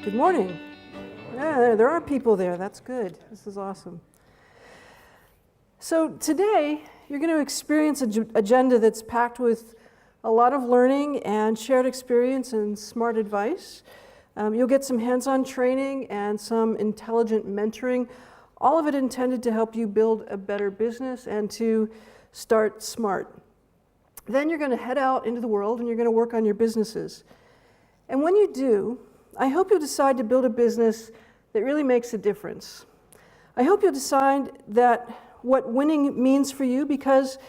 Good morning. Yeah, there are people there. That's good. This is awesome. So today, you're going to experience an agenda that's packed with a lot of learning and shared experience and smart advice. You'll get some hands-on training and some intelligent mentoring, all of it intended to help you build a better business and to start smart. Then you're going to head out into the world and you're going to work on your businesses. And when you do, I hope you'll decide to build a business that really makes a difference. I hope you'll decide that what winning means for you, because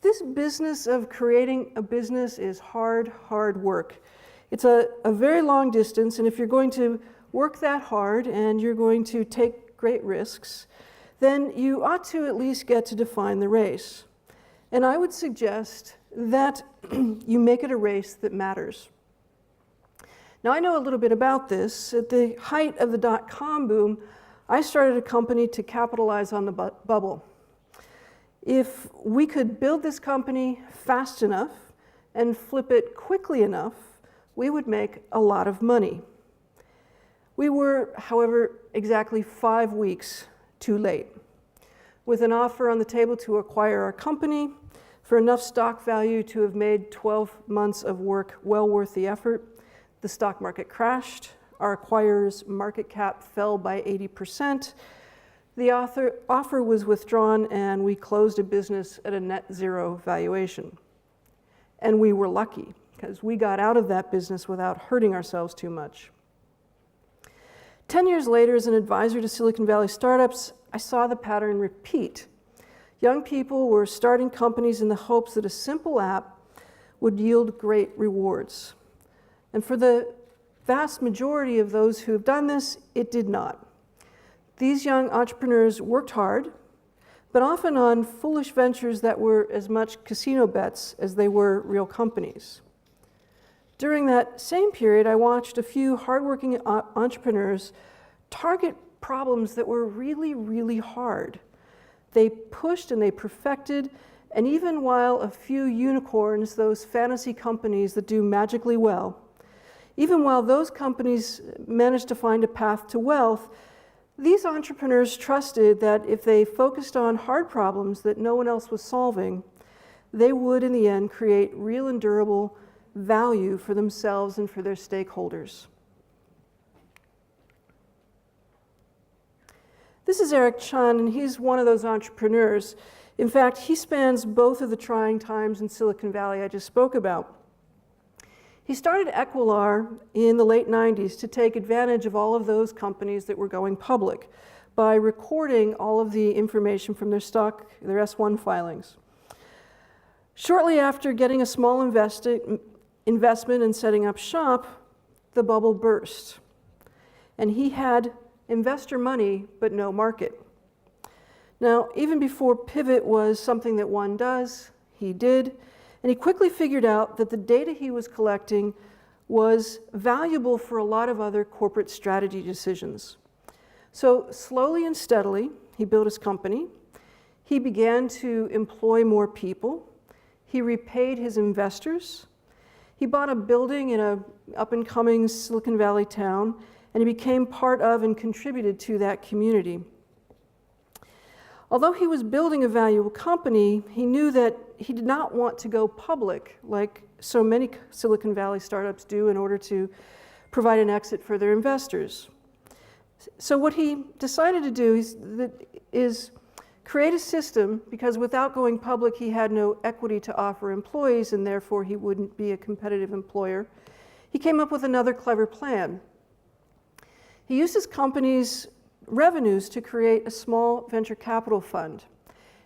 this business of creating a business is hard work. It's a very long distance, and if you're going to work that hard and you're going to take great risks, then you ought to at least get to define the race. And I would suggest that you make it a race that matters. Now, I know a little bit about this. At the height of the dot-com boom, I started a company to capitalize on the bubble. If we could build this company fast enough and flip it quickly enough, we would make a lot of money. We were, however, exactly 5 weeks too late. With an offer on the table to acquire our company for enough stock value to have made 12 months of work well worth the effort, the stock market crashed, our acquirer's market cap fell by 80%, the offer was withdrawn, and we closed a business at a net zero valuation. And we were lucky, because we got out of that business without hurting ourselves too much. 10 years later, as an advisor to Silicon Valley startups, I saw the pattern repeat. Young people were starting companies in the hopes that a simple app would yield great rewards. And for the vast majority of those who have done this, it did not. These young entrepreneurs worked hard, but often on foolish ventures that were as much casino bets as they were real companies. During that same period, I watched a few hardworking entrepreneurs target problems that were really hard. They pushed and they perfected, and even while a few unicorns, those fantasy companies that do magically well, even while those companies managed to find a path to wealth, these entrepreneurs trusted that if they focused on hard problems that no one else was solving, they would in the end create real and durable value for themselves and for their stakeholders. This is Eric Chun, and he's one of those entrepreneurs. In fact, he spans both of the trying times in Silicon Valley I just spoke about. He started Equilar in the late 90s to take advantage of all of those companies that were going public by recording all of the information from their S-1 filings. Shortly after getting a small investment and setting up shop, the bubble burst. And he had investor money, but no market. Now, even before pivot was something that one does, he did. And he quickly figured out that the data he was collecting was valuable for a lot of other corporate strategy decisions. So slowly and steadily, he built his company. He began to employ more people. He repaid his investors. He bought a building in an up-and-coming Silicon Valley town, and he became part of and contributed to that community. Although he was building a valuable company, he knew that he did not want to go public like so many Silicon Valley startups do in order to provide an exit for their investors. So what he decided to do is create a system, because without going public, he had no equity to offer employees, and therefore he wouldn't be a competitive employer. He came up with another clever plan. He used his company's revenues to create a small venture capital fund.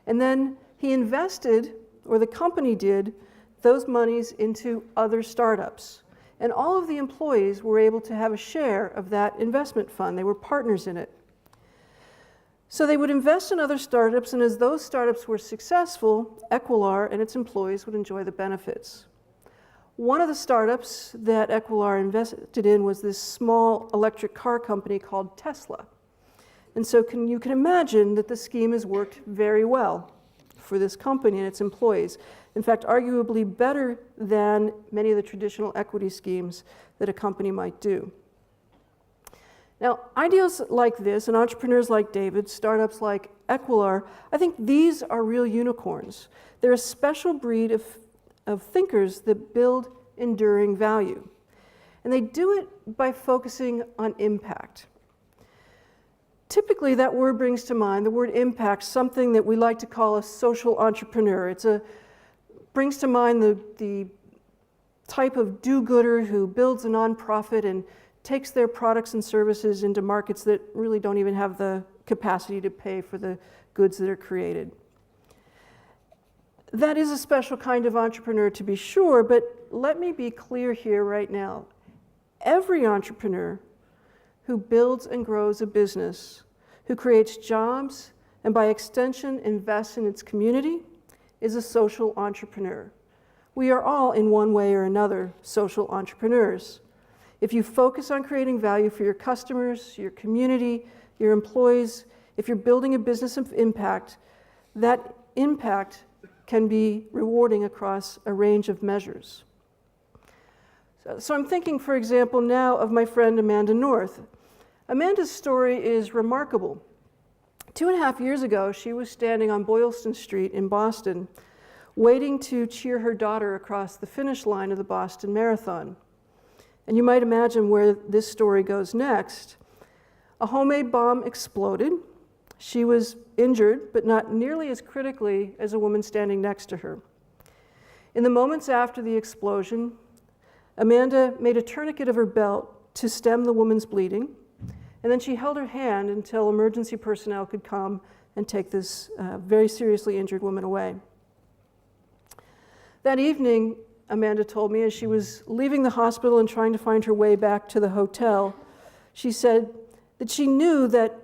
And then he invested, or the company did, those monies into other startups. And all of the employees were able to have a share of that investment fund. They were partners in it. So they would invest in other startups, and as those startups were successful, Equilar and its employees would enjoy the benefits. One of the startups that Equilar invested in was this small electric car company called Tesla. And so you can imagine that the scheme has worked very well for this company and its employees. In fact, arguably better than many of the traditional equity schemes that a company might do. Now, ideas like this and entrepreneurs like David, startups like Equilar, I think these are real unicorns. They're a special breed of thinkers that build enduring value. And they do it by focusing on impact. Typically, that word brings to mind, the word impact, something that we like to call a social entrepreneur. Brings to mind the type of do-gooder who builds a nonprofit and takes their products and services into markets that really don't even have the capacity to pay for the goods that are created. That is a special kind of entrepreneur, to be sure, but let me be clear here right now. Every entrepreneur who builds and grows a business, who creates jobs, and by extension invests in its community, is a social entrepreneur. We are all, in one way or another, social entrepreneurs. If you focus on creating value for your customers, your community, your employees, if you're building a business of impact, that impact can be rewarding across a range of measures. So I'm thinking, for example, now of my friend Amanda North. Amanda's story is remarkable. 2.5 years ago, she was standing on Boylston Street in Boston, waiting to cheer her daughter across the finish line of the Boston Marathon. And you might imagine where this story goes next. A homemade bomb exploded. She was injured, but not nearly as critically as a woman standing next to her. In the moments after the explosion, Amanda made a tourniquet of her belt to stem the woman's bleeding, and then she held her hand until emergency personnel could come and take this very seriously injured woman away. That evening, Amanda told me, as she was leaving the hospital and trying to find her way back to the hotel, she said that she knew that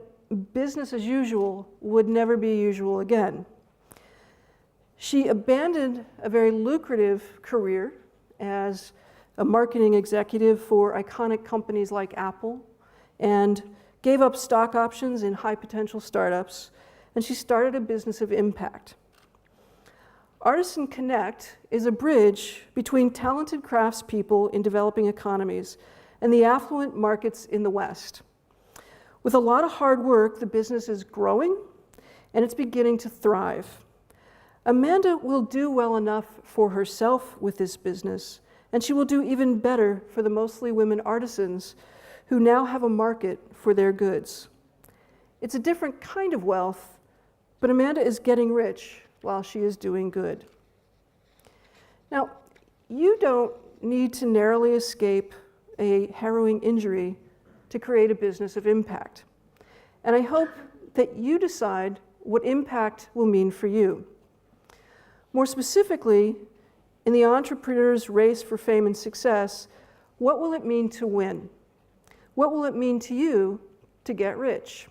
business as usual would never be usual again. She abandoned a very lucrative career as a marketing executive for iconic companies like Apple and gave up stock options in high potential startups, and she started a business of impact. Artisan Connect is a bridge between talented craftspeople in developing economies and the affluent markets in the West. With a lot of hard work, the business is growing and it's beginning to thrive. Amanda will do well enough for herself with this business, and she will do even better for the mostly women artisans who now have a market for their goods. It's a different kind of wealth, but Amanda is getting rich while she is doing good. Now, you don't need to narrowly escape a harrowing injury to create a business of impact. And I hope that you decide what impact will mean for you. More specifically, in the entrepreneur's race for fame and success, what will it mean to win? What will it mean to you to get rich?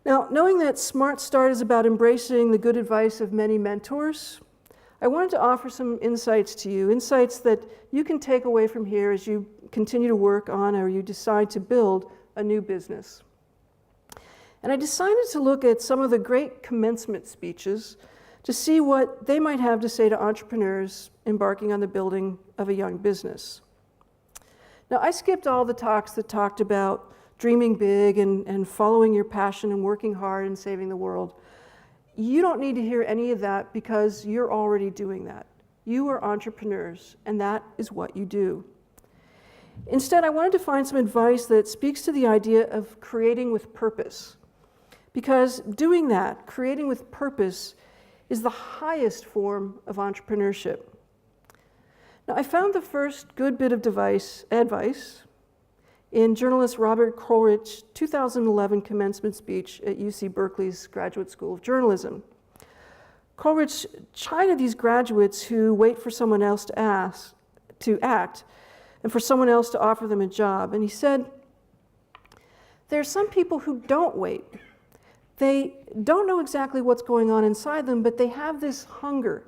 Now, knowing that Smart Start is about embracing the good advice of many mentors, I wanted to offer some insights to you, insights that you can take away from here as you continue to work on or you decide to build a new business. And I decided to look at some of the great commencement speeches to see what they might have to say to entrepreneurs embarking on the building of a young business. Now, I skipped all the talks that talked about dreaming big and following your passion and working hard and saving the world. You don't need to hear any of that because you're already doing that. You are entrepreneurs, and that is what you do. Instead, I wanted to find some advice that speaks to the idea of creating with purpose. Because doing that, creating with purpose, is the highest form of entrepreneurship. Now, I found the first good bit of advice in journalist Robert Coleridge's 2011 commencement speech at UC Berkeley's Graduate School of Journalism. Coleridge chided these graduates who wait for someone else to act and for someone else to offer them a job. And he said, there are some people who don't wait. They don't know exactly what's going on inside them, but they have this hunger.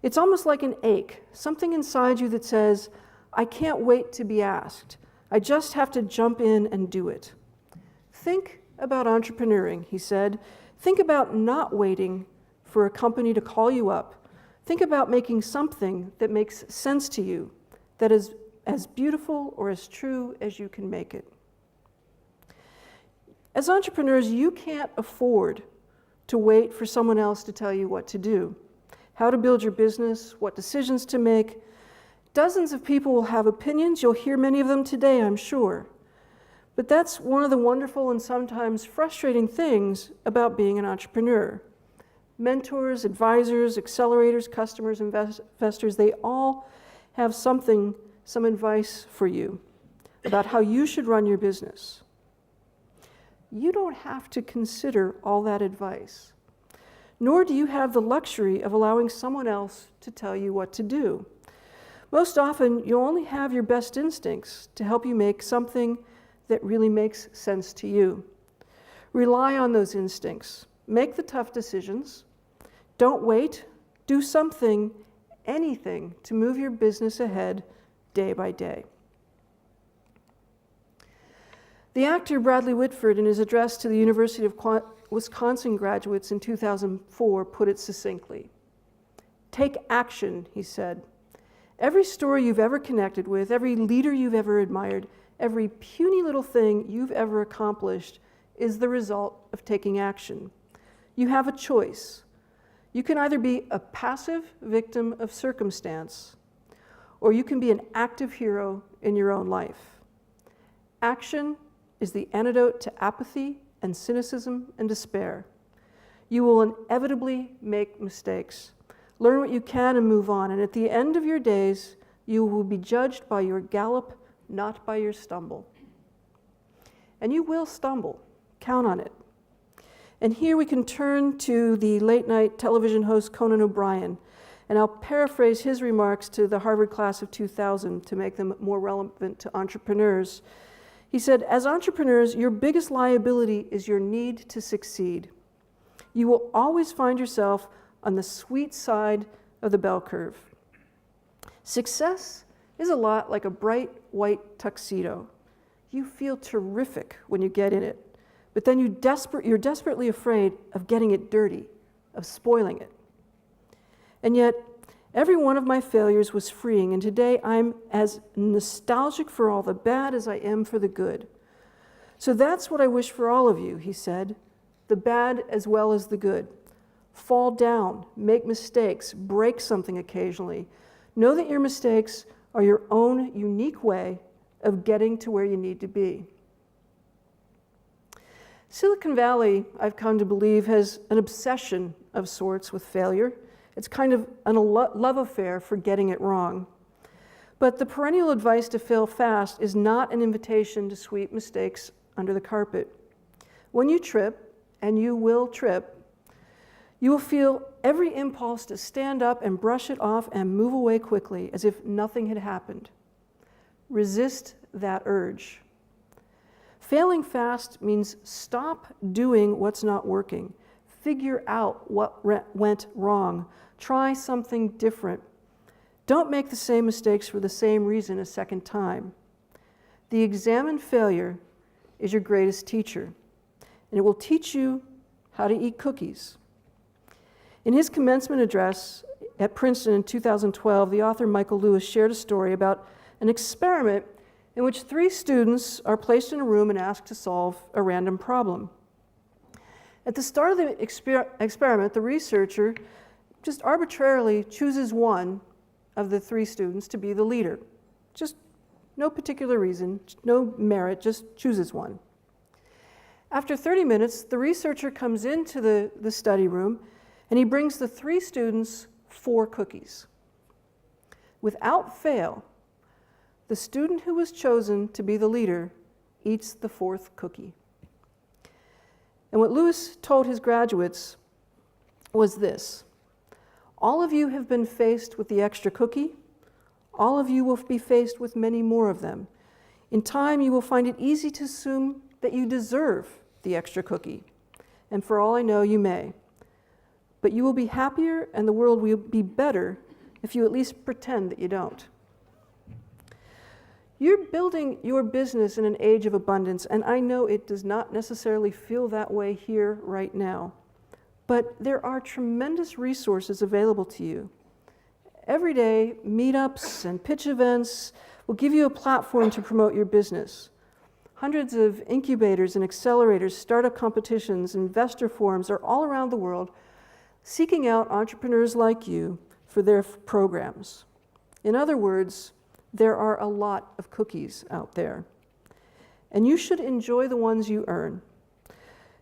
It's almost like an ache, something inside you that says, I can't wait to be asked. I just have to jump in and do it. Think about entrepreneuring, he said. Think about not waiting for a company to call you up. Think about making something that makes sense to you, that is as beautiful or as true as you can make it. As entrepreneurs, you can't afford to wait for someone else to tell you what to do, how to build your business, what decisions to make. Dozens of people will have opinions. You'll hear many of them today, I'm sure. But that's one of the wonderful and sometimes frustrating things about being an entrepreneur. Mentors, advisors, accelerators, customers, investors, they all have some advice for you about how you should run your business. You don't have to consider all that advice, nor do you have the luxury of allowing someone else to tell you what to do. Most often, you'll only have your best instincts to help you make something that really makes sense to you. Rely on those instincts. Make the tough decisions. Don't wait. Do something, anything, to move your business ahead day by day. The actor Bradley Whitford, in his address to the University of Wisconsin graduates in 2004, put it succinctly. Take action, he said. Every story you've ever connected with, every leader you've ever admired, every puny little thing you've ever accomplished is the result of taking action. You have a choice. You can either be a passive victim of circumstance, or you can be an active hero in your own life. Action is the antidote to apathy and cynicism and despair. You will inevitably make mistakes. Learn what you can and move on, and at the end of your days, you will be judged by your gallop, not by your stumble. And you will stumble. Count on it. And here we can turn to the late-night television host Conan O'Brien, and I'll paraphrase his remarks to the Harvard class of 2000 to make them more relevant to entrepreneurs. He said, as entrepreneurs, your biggest liability is your need to succeed. You will always find yourself on the sweet side of the bell curve. Success is a lot like a bright white tuxedo. You feel terrific when you get in it, but then you're desperately afraid of getting it dirty, of spoiling it. And yet, every one of my failures was freeing, and today I'm as nostalgic for all the bad as I am for the good. So that's what I wish for all of you, he said, the bad as well as the good. Fall down, make mistakes, break something occasionally. Know that your mistakes are your own unique way of getting to where you need to be. Silicon Valley, I've come to believe, has an obsession of sorts with failure. It's kind of a love affair for getting it wrong. But the perennial advice to fail fast is not an invitation to sweep mistakes under the carpet. When you trip, and you will trip, you will feel every impulse to stand up and brush it off and move away quickly as if nothing had happened. Resist that urge. Failing fast means stop doing what's not working. Figure out what went wrong. Try something different. Don't make the same mistakes for the same reason a second time. The examined failure is your greatest teacher, and it will teach you how to eat cookies. In his commencement address at Princeton in 2012, the author Michael Lewis shared a story about an experiment in which 3 students are placed in a room and asked to solve a random problem. At the start of the experiment, the researcher just arbitrarily chooses one of the 3 students to be the leader. Just no particular reason, no merit, just chooses one. After 30 minutes, the researcher comes into the study room and he brings the 3 students 4 cookies. Without fail, the student who was chosen to be the leader eats the 4th cookie. And what Lewis told his graduates was this: all of you have been faced with the extra cookie. All of you will be faced with many more of them. In time, you will find it easy to assume that you deserve the extra cookie. And for all I know, you may. But you will be happier and the world will be better if you at least pretend that you don't. You're building your business in an age of abundance, and I know it does not necessarily feel that way here right now. But there are tremendous resources available to you. Every day, meetups and pitch events will give you a platform to promote your business. Hundreds of incubators and accelerators, startup competitions, investor forums are all around the world seeking out entrepreneurs like you for their programs. In other words, there are a lot of cookies out there, and you should enjoy the ones you earn.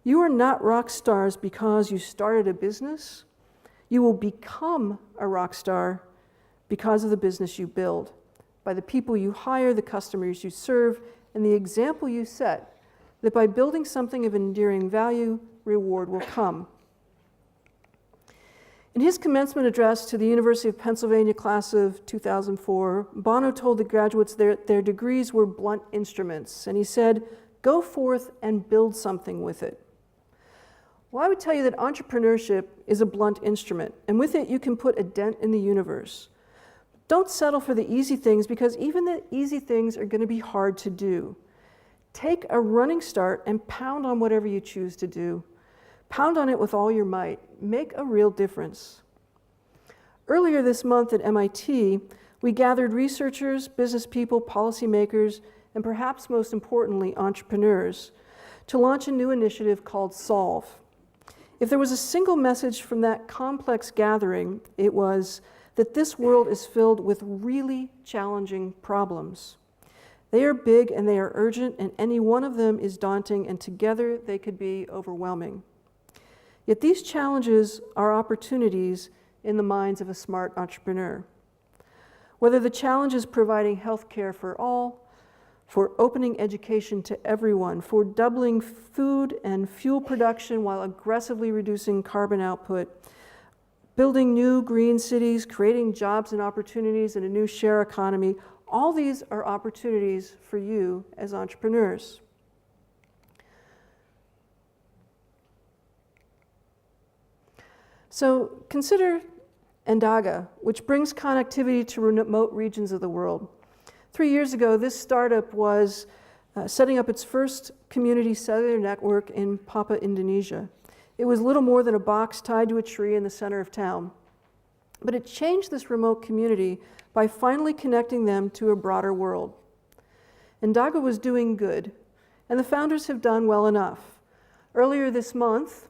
You are not rock stars because you started a business. You will become a rock star because of the business you build, by the people you hire, the customers you serve, and the example you set, that by building something of enduring value, reward will come. In his commencement address to the University of Pennsylvania class of 2004, Bono told the graduates their degrees were blunt instruments, and he said, "Go forth and build something with it." Well, I would tell you that entrepreneurship is a blunt instrument, and with it you can put a dent in the universe. Don't settle for the easy things, because even the easy things are going to be hard to do. Take a running start and pound on whatever you choose to do. Pound on it with all your might. Make a real difference. Earlier this month at MIT, we gathered researchers, business people, policymakers, and perhaps most importantly, entrepreneurs, to launch a new initiative called Solve. If there was a single message from that complex gathering, it was that this world is filled with really challenging problems. They are big and they are urgent, and any one of them is daunting, and together they could be overwhelming. Yet these challenges are opportunities in the minds of a smart entrepreneur. Whether the challenge is providing health care for all, for opening education to everyone, for doubling food and fuel production while aggressively reducing carbon output, building new green cities, creating jobs and opportunities in a new share economy, all these are opportunities for you as entrepreneurs. So consider Endaga, which brings connectivity to remote regions of the world. 3 years ago, this startup was setting up its first community cellular network in Papua, Indonesia. It was little more than a box tied to a tree in the center of town. But it changed this remote community by finally connecting them to a broader world. Endaga was doing good, and the founders have done well enough. Earlier this month,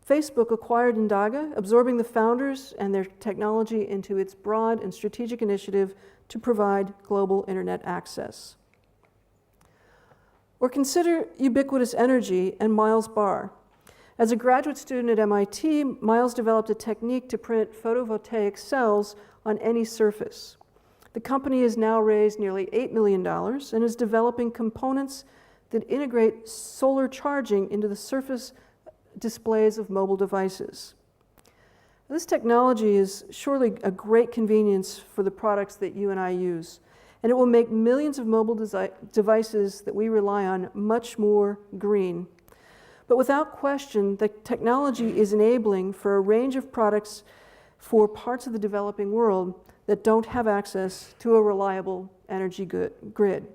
Facebook acquired Endaga, absorbing the founders and their technology into its broad and strategic initiative to provide global internet access. Or consider Ubiquitous Energy and Miles Barr. As a graduate student at MIT, Miles developed a technique to print photovoltaic cells on any surface. The company has now raised nearly $8 million and is developing components that integrate solar charging into the surface displays of mobile devices. This technology is surely a great convenience for the products that you and I use, and it will make millions of mobile devices that we rely on much more green. But without question, the technology is enabling for a range of products for parts of the developing world that don't have access to a reliable energy grid.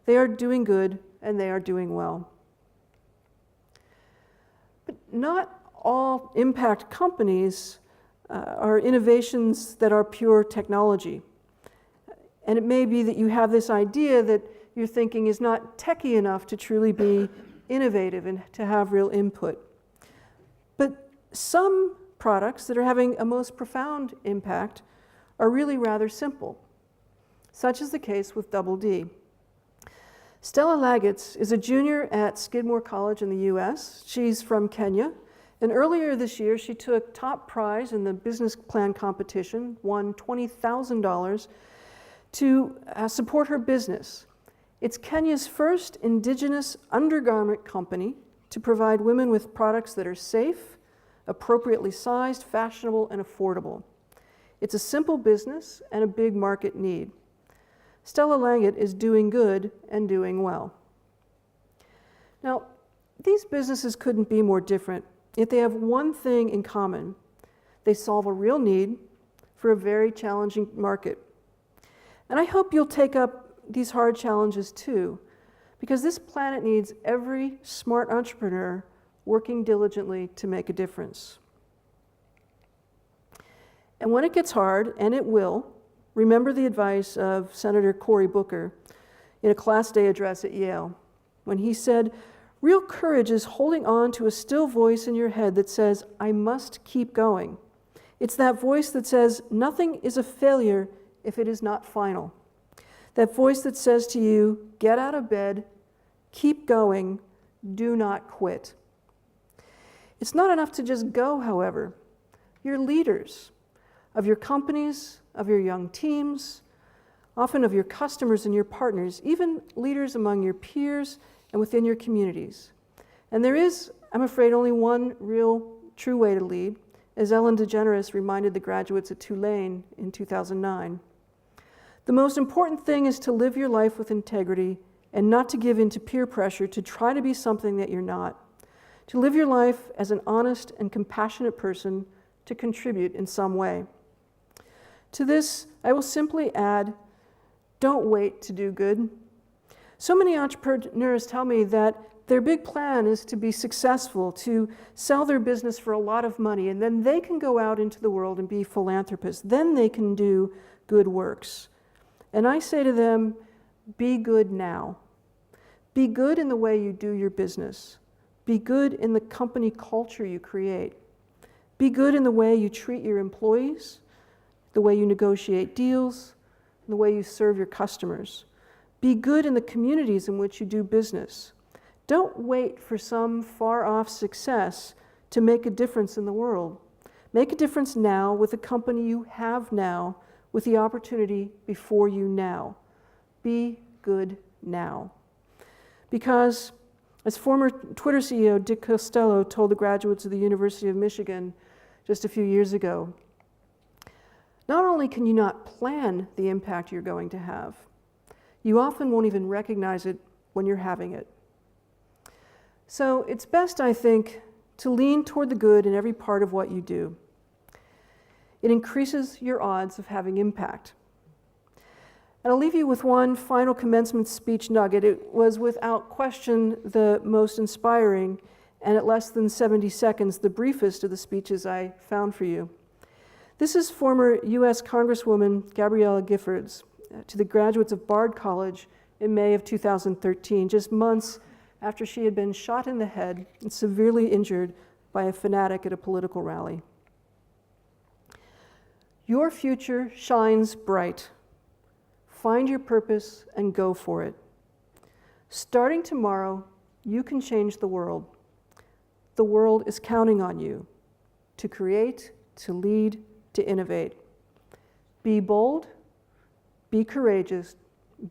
They are doing good, and they are doing well. But not all impact companies are innovations that are pure technology. And it may be that you have this idea that your thinking is not techy enough to truly be innovative and to have real input. But some products that are having a most profound impact are really rather simple. Such is the case with Double D. Stella Laggetts is a junior at Skidmore College in the US. She's from Kenya. And earlier this year, she took top prize in the business plan competition, won $20,000 to support her business. It's Kenya's first indigenous undergarment company to provide women with products that are safe, appropriately sized, fashionable, and affordable. It's a simple business and a big market need. Stella Laggetts is doing good and doing well. Now, these businesses couldn't be more different, yet they have one thing in common. They solve a real need for a very challenging market. And I hope you'll take up these hard challenges too, because this planet needs every smart entrepreneur working diligently to make a difference. And when it gets hard, and it will, remember the advice of Senator Cory Booker in a class day address at Yale. when he said, "Real courage is holding on to a still voice in your head that says, 'I must keep going.' It's that voice that says, 'Nothing is a failure if it is not final.' That voice that says to you, 'Get out of bed, keep going, do not quit.'" It's not enough to just go, however. You're leaders of your companies, of your young teams, often of your customers and your partners, even leaders among your peers and within your communities. And there is, I'm afraid, only one real, true way to lead, as Ellen DeGeneres reminded the graduates at Tulane in 2009. The most important thing is to live your life with integrity and not to give in to peer pressure to try to be something that you're not. To live your life as an honest and compassionate person, to contribute in some way. To this, I will simply add, don't wait to do good. So many entrepreneurs tell me that their big plan is to be successful, to sell their business for a lot of money, and then they can go out into the world and be philanthropists. Then they can do good works. And I say to them, be good now. Be good in the way you do your business. Be good in the company culture you create. Be good in the way you treat your employees, the way you negotiate deals, the way you serve your customers. Be good in the communities in which you do business. Don't wait for some far-off success to make a difference in the world. Make a difference now with the company you have now, with the opportunity before you now. Be good now. Because, as former Twitter CEO Dick Costello told the graduates of the University of Michigan just a few years ago, not only can you not plan the impact you're going to have, you often won't even recognize it when you're having it. So it's best, I think, to lean toward the good in every part of what you do. It increases your odds of having impact. And I'll leave you with one final commencement speech nugget. It was without question the most inspiring, and at less than 70 seconds, the briefest of the speeches I found for you. This is former U.S. Congresswoman Gabriella Giffords to the graduates of Bard College in May of 2013, just months after she had been shot in the head and severely injured by a fanatic at a political rally. Your future shines bright. Find your purpose and go for it. Starting tomorrow, you can change the world. The world is counting on you to create, to lead, to innovate. Be bold, be courageous,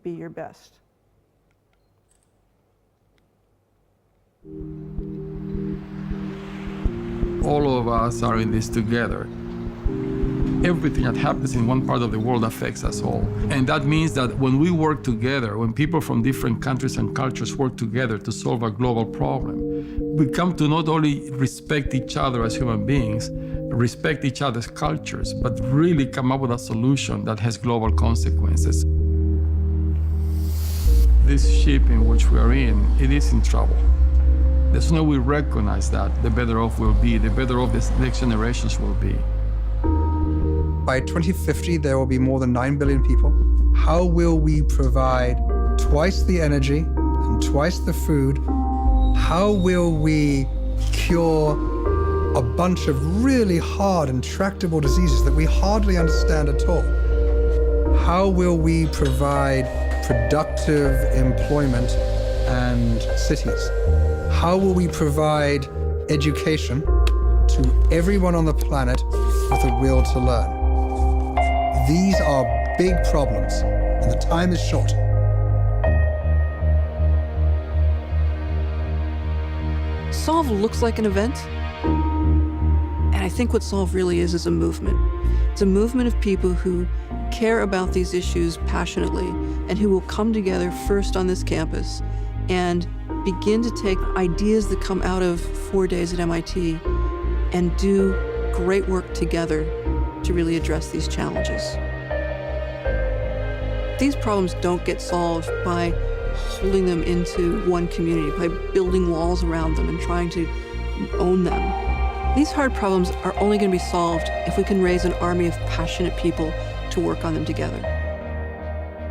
be your best. All of us are in this together. Everything that happens in one part of the world affects us all. And that means that when we work together, when people from different countries and cultures work together to solve a global problem, we come to not only respect each other as human beings, respect each other's cultures, but really come up with a solution that has global consequences. This ship in which we are in, it is in trouble. The sooner we recognize that, the better off we'll be, the better off the next generations will be. By 2050, there will be more than 9 billion people. How will we provide twice the energy and twice the food? How will we cure a bunch of really hard, intractable diseases that we hardly understand at all? How will we provide productive employment and cities? How will we provide education to everyone on the planet with a will to learn? These are big problems, and the time is short. Solve looks like an event, and I think what Solve really is a movement. It's a movement of people who care about these issues passionately and who will come together first on this campus and begin to take ideas that come out of 4 days at MIT and do great work together to really address these challenges. These problems don't get solved by holding them into one community, by building walls around them and trying to own them. These hard problems are only going to be solved if we can raise an army of passionate people to work on them together.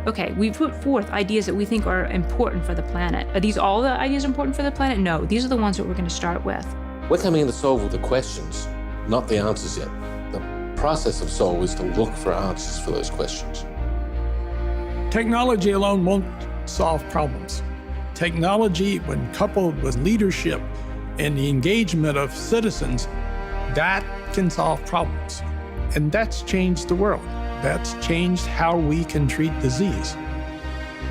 okay, we put forth ideas that we think are important for the planet. Are these all the ideas important for the planet? No, these are the ones that we're going to start with. We're coming in to solve all the questions, not the answers yet. The process of solve is to look for answers for those questions. Technology alone won't solve problems. Technology, when coupled with leadership and the engagement of citizens, that can solve problems. And that's changed the world. That's changed how we can treat disease.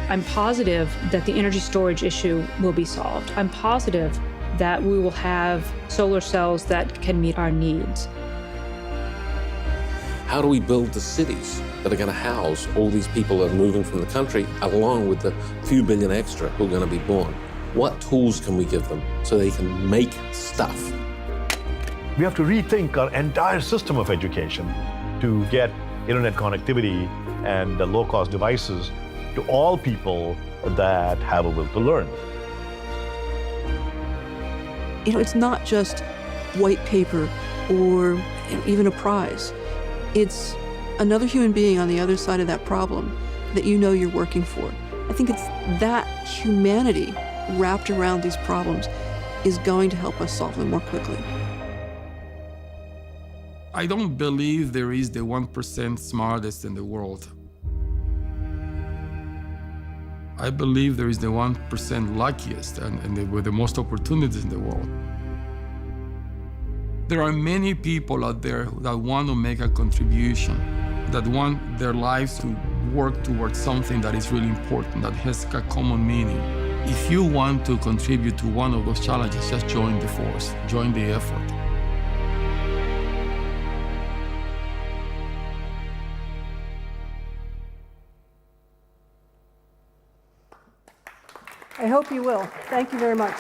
I'm positive that the energy storage issue will be solved. I'm positive that we will have solar cells that can meet our needs. How do we build the cities that are going to house all these people that are moving from the country, along with the few billion extra who are going to be born? What tools can we give them so they can make stuff? We have to rethink our entire system of education to get internet connectivity and the low-cost devices to all people that have a will to learn. You know, it's not just white paper or even a prize. It's another human being on the other side of that problem that you know you're working for. I think it's that humanity wrapped around these problems is going to help us solve them more quickly. I don't believe there is the 1% smartest in the world. I believe there is the 1% luckiest and with the most opportunities in the world. There are many people out there that want to make a contribution, that want their lives to work towards something that is really important, that has a common meaning. If you want to contribute to one of those challenges, just join the force, join the effort. I hope you will. Thank you very much.